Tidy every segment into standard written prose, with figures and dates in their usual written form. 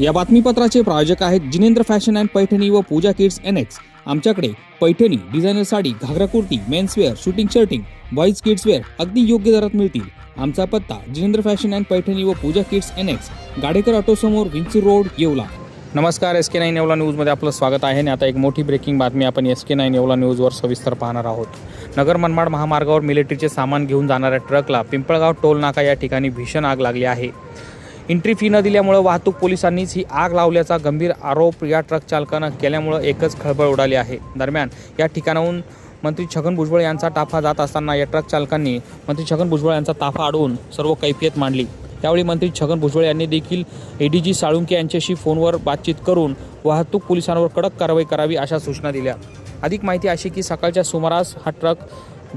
या बातमीपत्राचे प्रायोजक आहेत जिनेंद्र फॅशन अँड पैठणी व पूजा किड्स NX। आमच्याकडे Paithani, designer sari, ghagra kurti, menswear, suiting shirting, boys kidswear अगदी योग्य दरात मिळतील। आमचा पत्ता जिनेंद्र फॅशन अँड पैठणी व पूजा किड्स NX, गाडेकर ऑटो समोर, विंचूर रोड, येवला। नमस्कार, SK9 येवला न्यूजमध्ये आपलं स्वागत आहे। आणि आता एक मोठी ब्रेकिंग बातमी आपण SK9 येवला न्यूजवर सविस्तर पाहणार आहोत। नगर मनमाड महामार्गावर मिलिटरीचे सामान घेऊन जाणाऱ्या ट्रकला पिंपळगाव टोल नाका या ठिकाणी भीषण आग लागली आहे। एंट्री फी न दिल्यामुळे वाहतूक पोलिसांनीच ही आग लावल्याचा गंभीर आरोप या ट्रक चालकानं केल्यामुळे एकच खळबळ उडाली आहे। दरम्यान या ठिकाणाहून मंत्री छगन भुजबळ यांचा ताफा जात असताना या ट्रक चालकांनी मंत्री छगन भुजबळ यांचा ताफा अडवून सर्व कैफियत मांडली। त्यावेळी मंत्री छगन भुजबळ यांनी देखील ADG साळुंके यांच्याशी फोनवर बातचीत करून वाहतूक पोलिसांवर कडक कारवाई करावी अशा सूचना दिल्या। अधिक माहिती अशी की सकाळच्या सुमारास हा ट्रक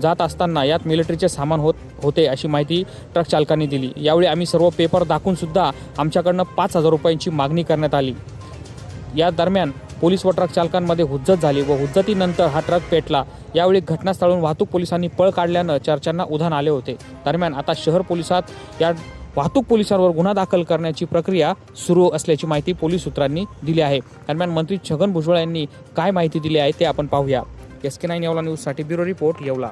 जात असताना यात मिलिटरीचे सामान होते अशी माहिती ट्रक चालकांनी दिली। यावेळी आम्ही सर्व पेपर दाखवून सुद्धा आमच्याकडनं 5,000 रुपयांची मागणी करण्यात आली। या दरम्यान पोलीस व ट्रक चालकांमध्ये हुज्जत झाली व हुज्जतीनंतर हा ट्रक पेटला। यावेळी घटनास्थळावरून वाहतूक पोलिसांनी पळ काढल्यानं चर्चांना उधाण आले होते। दरम्यान आता शहर पोलिसात या वाहतूक पोलिसांवर गुन्हा दाखल करण्याची प्रक्रिया सुरू असल्याची माहिती पोलीस सूत्रांनी दिली आहे। दरम्यान मंत्री छगन भुजबळ यांनी काय माहिती दिली आहे ते आपण पाहूया। SK9 येवला न्यूजसाठी ब्युरो रिपोर्ट, येवला।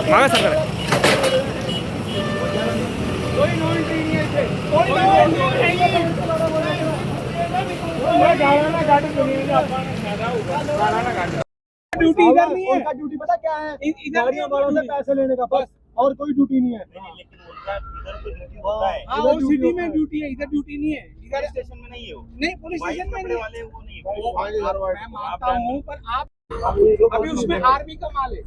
मागा सरकार ड्यूटी इधर नहीं है। उनका ड्यूटी पता क्या है? गाड़ियों वालों से पैसे लेने का, बस, और कोई ड्यूटी नहीं है। हाँ, वो सिटी में ड्यूटी है, इधर ड्यूटी नहीं है। इधर स्टेशन में नहीं है वो। नहीं, पुलिस स्टेशन में नहीं है। वाले वो नहीं मैं मानता हूँ, पर आप अभी उसमें आर्मी का माल है।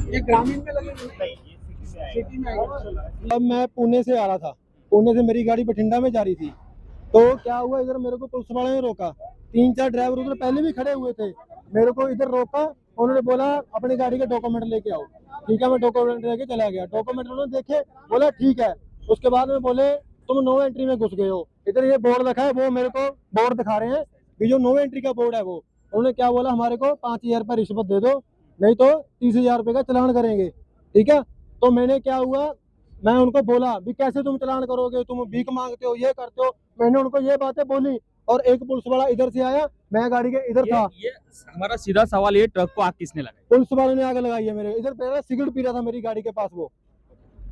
ये ग्रामीण में लगे सिटी में। अब मैं पुणे से आ रहा था, पुणे से मेरी गाड़ी बठिंडा में जा रही थी, तो क्या हुआ, इधर मेरे को पुलिस वाले ने रोका। 3-4 ड्राइवर उधर पहले भी खड़े हुए थे, मेरे को इधर रोका। उन्होंने बोला अपनी गाड़ी के डॉक्यूमेंट लेके आओ। ठीक है, मैं डॉक्यूमेंट लेके चला गया। डॉक्यूमेंट उन्होंने देखे, बोला ठीक है। उसके बाद में बोले तुम नो एंट्री में घुस गए हो। इधर ये बोर्ड रखा है, वो मेरे को बोर्ड दिखा रहे हैं, ये जो नो एंट्री का बोर्ड है वो। उन्होंने क्या बोला, हमारे को 5,000 रुपये रिश्वत दे दो, नहीं तो 30,000 रुपये का चालान करेंगे। ठीक है, तो मैंने क्या हुआ, मैं उनको बोला भी कैसे तुम चालान करोगे, तुम भीख मांगते हो, ये करते हो। मैंने उनको ये बातें बोली, और एक पुलिस वाला इधर से आया, मैं गाड़ी के इधर था। ये हमारा सीधा सवाल, ये ट्रक को आग किसने लगाई? पुलिस वालों ने आग लगाई है मेरे इधर। पहले सिगरेट पी रहा था मेरी गाड़ी के पास वो।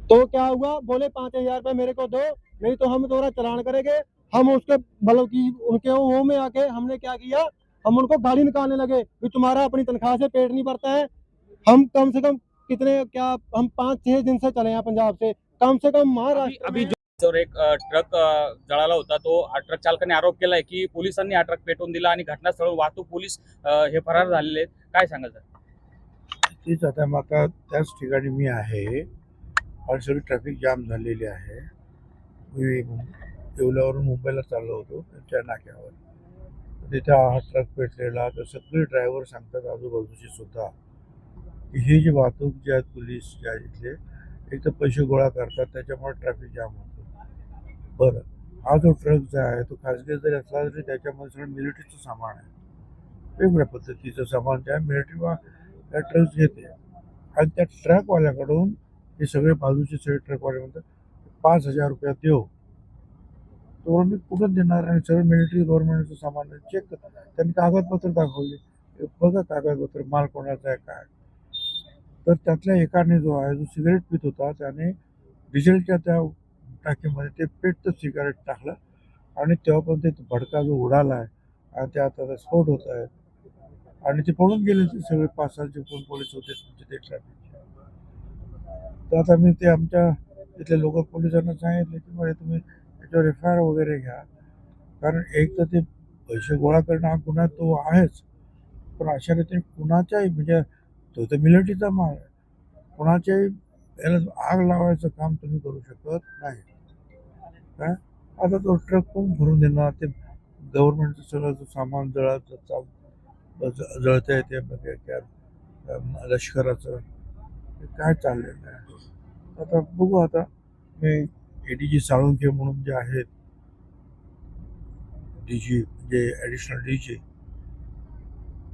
तो क्या हुआ, बोले 5,000 रुपये मेरे को दो, नहीं तो हम तुम्हारा चालान करेंगे। हम उसके मतलब की उनके वो में आके हमने क्या किया, हम उनको गाली निकालने लगे कि तुम्हारा अपनी तनख्वाह से पेट नहीं भरता है। हम कम से कम कितने, क्या हम 5-6 दिन से चले हैं पंजाब से, कम से कम महाराष्ट्र अभी जो एक ट्रक जळाला होता, तो ट्रक चालकाने आरोप केलाय की पोलिसांनी हा ट्रक पेटवून दिला आणि घटनास्थळावर वाहतूक पोलीस हे फरार झालेले आहेत। काय सांगाल सर? तेच आता मग आता त्याच ठिकाणी मी आहे आणि सगळी ट्रॅफिक जाम झालेली आहे। मी येवल्यावरून मुंबईला चाललो होतो त्या नाक्यावर, तिथे हा ट्रक पेटलेला। तर सगळे ड्रायव्हर सांगतात आजूबाजूचे सुद्धा की हे जे वाहतूक जे आहेत पोलीस जे आहेत इथले, एक तर पैसे गोळा करतात, त्याच्यामुळे ट्रॅफिक जाम होतो। बरं, हा जो ट्रक जो आहे तो खाजगी जरी असला तरी त्याच्यामध्ये सगळं मिलिटरीचं सामान आहे, वेगवेगळ्या पद्धतीचं सामान जे आहे मिलिटरी त्या ट्रक घेते। आणि त्या ट्रकवाल्याकडून हे सगळे बाजूचे सगळे ट्रकवाले म्हणतात 5,000 रुपये देऊ, तो मी कुठं देणार? आणि सगळं मिलिटरी गव्हर्नमेंटचं सामान चेक त्यांनी कागदपत्र दाखवले, बघा कागदपत्र माल कोणाचा आहे काय। तर त्यातल्या एकाने जो आहे, जो सिगारेट पित होता, त्याने डिझेलच्या त्या टाकीमध्ये ते पेटतं सिगारेट टाकलं आणि तेव्हापर्यंत ते भडका जो उडाला आहे आणि ते आता स्फोट होत आहे आणि ते पळून गेले ते सगळे 5-6 जे कोण पोलीस होते ते ट्रॅफिकचे। तर आता मी ते आमच्या तिथल्या लोकल पोलिसांना सांगितले की म्हणजे तुम्ही त्याच्यावर FIR वगैरे घ्या, कारण एक तर ते पैसे गोळा करणं हा गुन्हा तो आहेच, पण अशा रीतीने कुणाच्याही म्हणजे तो तर मिलिटरीचा माल आहे, कुणाच्याही याला आग लावायचं काम तुम्ही करू शकत नाही। काय आता तो ट्रक कोण भरून देणार? ते गव्हर्नमेंटचं सगळं जो सामान जळतं आहे ते बघा त्या लष्कराचं ते काय चाललेलं आहे. आता बघू. आता मी ADG साळुंखे म्हणून जे आहेत DG म्हणजे ॲडिशनल DG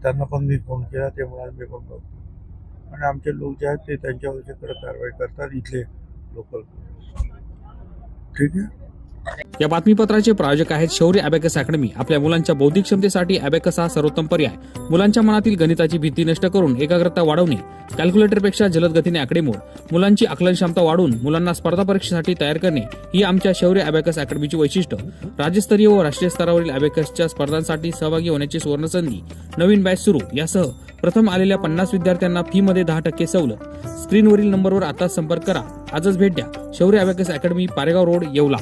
त्यांना पण मी फोन केला. ते म्हणाले मी पण बघतो आणि आमचे लोक जे आहेत ते त्यांच्याकडे कारवाई करतात इथले लोकल. ठीक आहे. या बातमीपत्राचे प्रायोजक आहेत शौर्य अबॅकस अकॅडमी. आपल्या मुलांच्या बौद्धिक क्षमतेसाठी अबॅकस हा सर्वोत्तम पर्याय. मुलांच्या मनातील गणिताची भीती नष्ट करून एकाग्रता वाढवणे, कॅल्क्युलेटरपेक्षा जलद गतीने आकडेमोड, मुलांची आकलन क्षमता वाढवून मुलांना स्पर्धा परीक्षेसाठी तयार करणे ही आमच्या शौर्य अबॅकस अकॅडमीची वैशिष्ट्य. राज्यस्तरीय व राष्ट्रीय स्तरावरील अबॅकसच्या स्पर्धांसाठी सहभागी होण्याची सुवर्णसंधी. नवीन बॅच सुरू. यासह प्रथम आलेल्या 50 विद्यार्थ्यांना फी मध्ये 10% सवलत. स्क्रीनवरील नंबरवर आता संपर्क करा. आजच भेट द्या. शौर्य abacus academy, Paregaon road, Yeola.